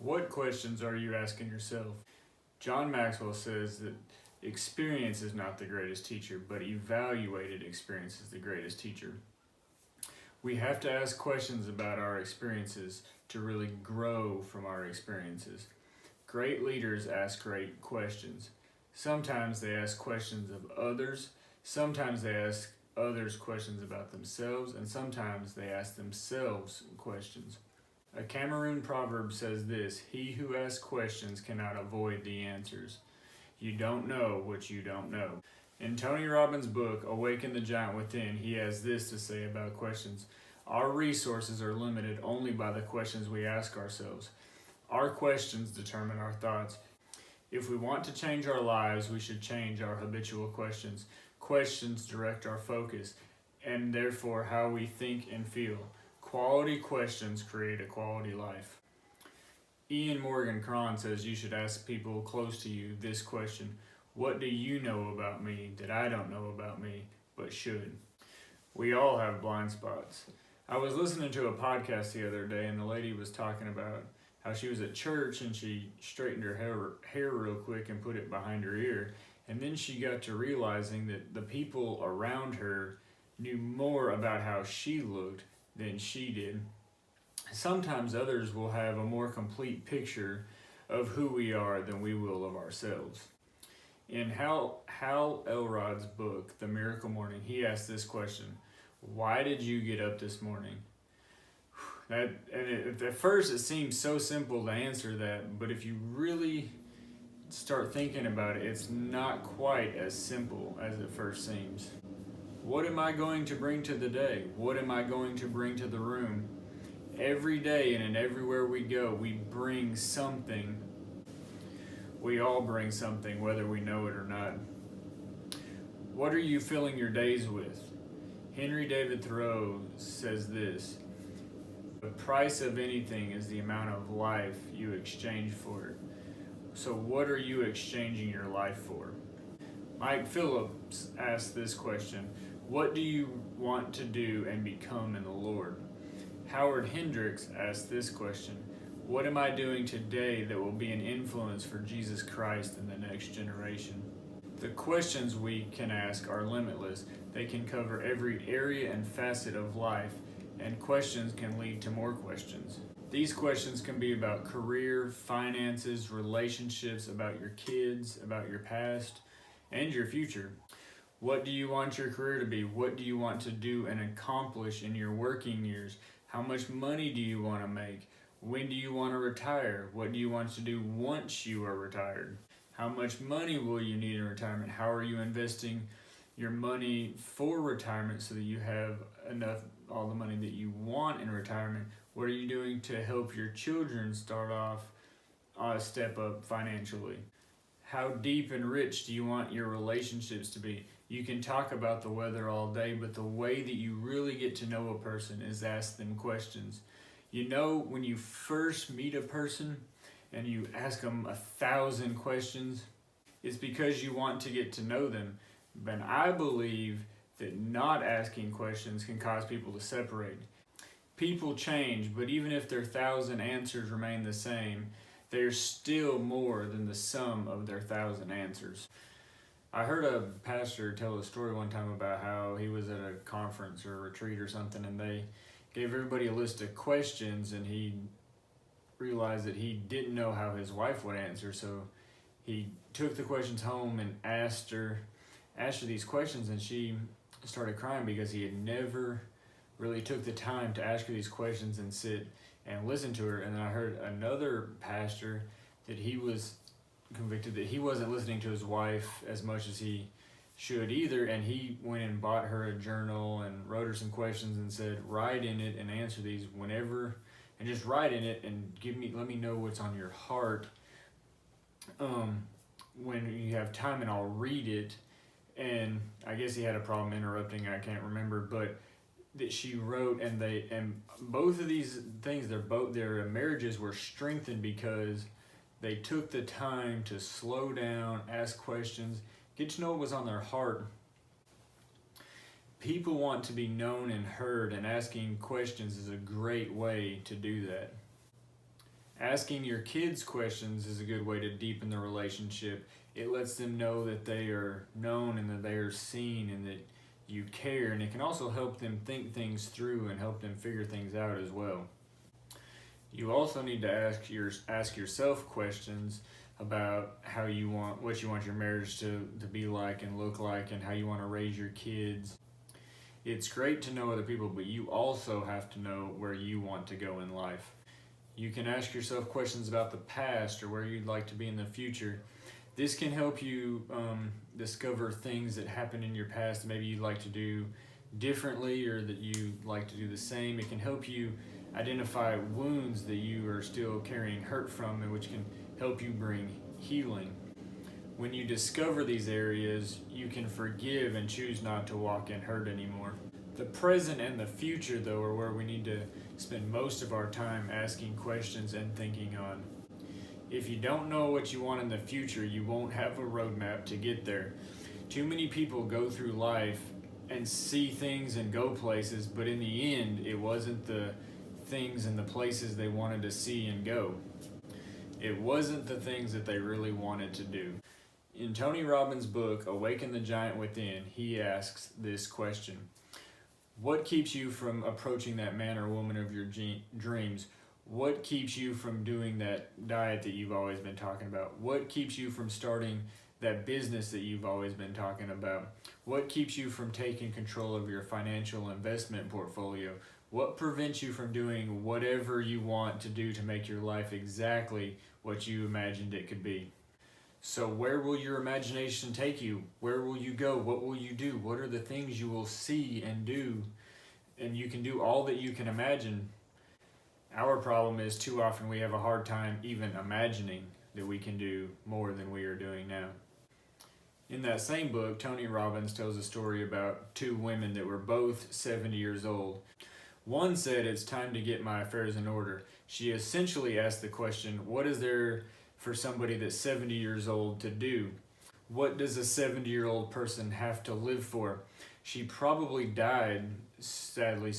What questions are you asking yourself? John Maxwell says that experience is not the greatest teacher, but evaluated experience is the greatest teacher. We have to ask questions about our experiences to really grow from our experiences. Great leaders ask great questions. Sometimes they ask questions of others, sometimes they ask others questions about themselves, and sometimes they ask themselves questions. A Cameroon proverb says this: "He who asks questions cannot avoid the answers." You don't know what you don't know. In Tony Robbins' book, Awaken the Giant Within, he has this to say about questions: our resources are limited only by the questions we ask ourselves. Our questions determine our thoughts. If we want to change our lives, we should change our habitual questions. Questions direct our focus, and therefore how we think and feel. Quality questions create a quality life. Ian Morgan Cron says you should ask people close to you this question: what do you know about me that I don't know about me, but should? We all have blind spots. I was listening to a podcast the other day, and the lady was talking about how she was at church and she straightened her hair real quick and put it behind her ear. And then she got to realizing that the people around her knew more about how she looked than she did. Sometimes others will have a more complete picture of who we are than we will of ourselves. In Hal Elrod's book, The Miracle Morning, he asked this question: why did you get up this morning? At first it seems so simple to answer that, but if you really start thinking about it, it's not quite as simple as it first seems. What am I going to bring to the day? What am I going to bring to the room? Every day and everywhere we go, we bring something. We all bring something, whether we know it or not. What are you filling your days with? Henry David Thoreau says this: the price of anything is the amount of life you exchange for it. So what are you exchanging your life for? Mike Phillips asked this question: what do you want to do and become in the Lord? Howard Hendricks asked this question: what am I doing today that will be an influence for Jesus Christ in the next generation? The questions we can ask are limitless. They can cover every area and facet of life, and questions can lead to more questions. These questions can be about career, finances, relationships, about your kids, about your past, and your future. What do you want your career to be? What do you want to do and accomplish in your working years? How much money do you want to make? When do you want to retire? What do you want to do once you are retired? How much money will you need in retirement? How are you investing your money for retirement so that you have enough, all the money that you want in retirement? What are you doing to help your children start off a step up financially? How deep and rich do you want your relationships to be? You can talk about the weather all day, but the way that you really get to know a person is ask them questions. You know, when you first meet a person and you ask them 1,000 questions, it's because you want to get to know them. But I believe that not asking questions can cause people to separate. People change, but even if their 1,000 answers remain the same, they're still more than the sum of their 1,000 answers. I heard a pastor tell a story one time about how he was at a conference or a retreat or something, and they gave everybody a list of questions, and he realized that he didn't know how his wife would answer, so he took the questions home and asked her these questions, and she started crying because he had never really took the time to ask her these questions and sit and listen to her. And then I heard another pastor that he was convicted that he wasn't listening to his wife as much as he should either, and he went and bought her a journal and wrote her some questions and said, write in it and answer these whenever, and just write in it and let me know what's on your heart when you have time, and I'll read it. And I guess he had a problem interrupting, I can't remember, but that she wrote, and both of these things, their marriages were strengthened because they took the time to slow down, ask questions, get to know what was on their heart. People want to be known and heard, and asking questions is a great way to do that. Asking your kids questions is a good way to deepen the relationship. It lets them know that they are known and that they are seen and that you care, and it can also help them think things through and help them figure things out as well. You also need to ask yourself questions about what you want your marriage to be like and look like, and how you want to raise your kids. It's great to know other people, but you also have to know where you want to go in life. You can ask yourself questions about the past or where you'd like to be in the future. This can help you discover things that happened in your past that maybe you'd like to do differently or that you like to do the same. It can help you identify wounds that you are still carrying hurt from, and which can help you bring healing. When you discover these areas, you can forgive and choose not to walk in hurt anymore. The present and the future, though, are where we need to spend most of our time asking questions and thinking on. If you don't know what you want in the future, you won't have a roadmap to get there. Too many people go through life and see things and go places, but in the end, it wasn't the things and the places they wanted to see and go. It wasn't the things that they really wanted to do. In Tony Robbins' book, Awaken the Giant Within, he asks this question: what keeps you from approaching that man or woman of your dreams? What keeps you from doing that diet that you've always been talking about? What keeps you from starting that business that you've always been talking about? What keeps you from taking control of your financial investment portfolio? What prevents you from doing whatever you want to do to make your life exactly what you imagined it could be? So where will your imagination take you? Where will you go? What will you do? What are the things you will see and do? And you can do all that you can imagine. Our problem is too often we have a hard time even imagining that we can do more than we are doing now. In that same book, Tony Robbins tells a story about two women that were both 70 years old. One said, "It's time to get my affairs in order." She essentially asked the question, what is there for somebody that's 70 years old to do? What does a 70-year-old person have to live for? She probably died, sadly,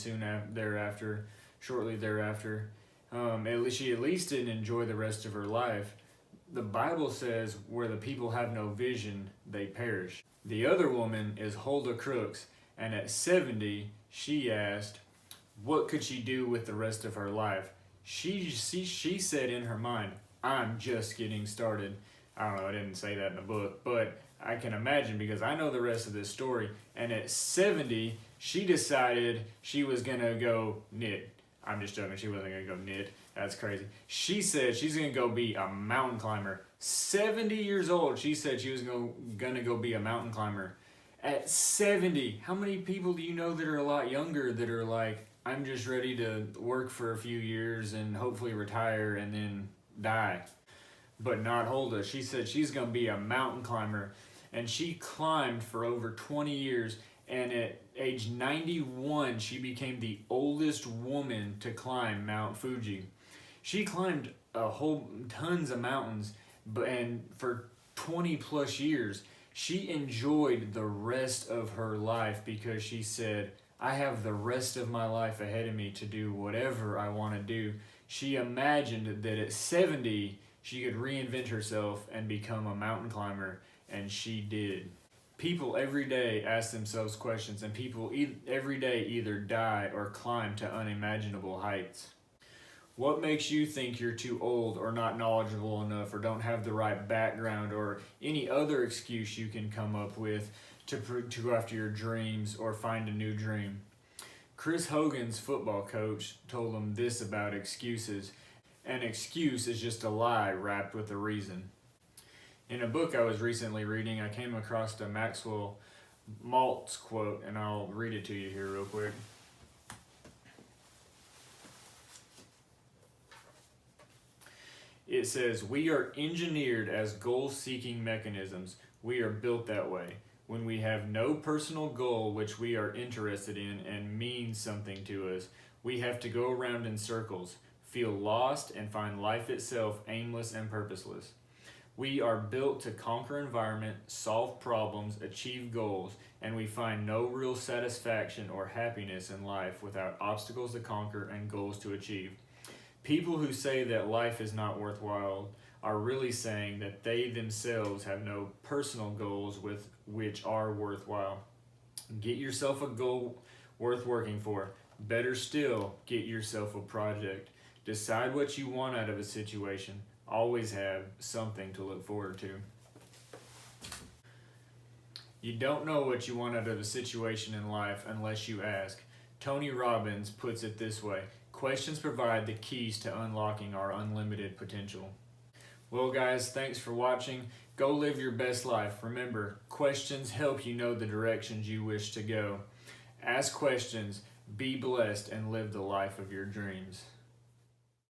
shortly thereafter. She at least didn't enjoy the rest of her life. The Bible says, where the people have no vision, they perish. The other woman is Hulda Crooks, and at 70, she asked, what could she do with the rest of her life? She said in her mind, I'm just getting started. I don't know, I didn't say that in the book, but I can imagine because I know the rest of this story. And at 70, she decided she was going to go knit. I'm just joking, she wasn't going to go knit. That's crazy. She said she's going to go be a mountain climber. 70 years old, she said she was going to go be a mountain climber. At 70, how many people do you know that are a lot younger that are like, I'm just ready to work for a few years and hopefully retire and then die? But not Hulda. She said she's going to be a mountain climber. And she climbed for over 20 years. And at age 91, she became the oldest woman to climb Mount Fuji. She climbed tons of mountains, and for 20 plus years, she enjoyed the rest of her life because she said, I have the rest of my life ahead of me to do whatever I want to do. She imagined that at 70, she could reinvent herself and become a mountain climber, and she did. People every day ask themselves questions, and people every day either die or climb to unimaginable heights. What makes you think you're too old or not knowledgeable enough or don't have the right background or any other excuse you can come up with to go after your dreams or find a new dream? Chris Hogan's football coach told him this about excuses. An excuse is just a lie wrapped with a reason. In a book I was recently reading, I came across a Maxwell Maltz quote, and I'll read it to you here real quick. It says, we are engineered as goal-seeking mechanisms. We are built that way. When we have no personal goal which we are interested in and means something to us, we have to go around in circles, feel lost, and find life itself aimless and purposeless. We are built to conquer environment, solve problems, achieve goals, and we find no real satisfaction or happiness in life without obstacles to conquer and goals to achieve. People who say that life is not worthwhile are really saying that they themselves have no personal goals with which are worthwhile. Get yourself a goal worth working for. Better still, get yourself a project. Decide what you want out of a situation. Always have something to look forward to. You don't know what you want out of a situation in life unless you ask. Tony Robbins puts it this way: questions provide the keys to unlocking our unlimited potential. Well, guys, thanks for watching. Go live your best life. Remember, questions help you know the directions you wish to go. Ask questions, be blessed, and live the life of your dreams.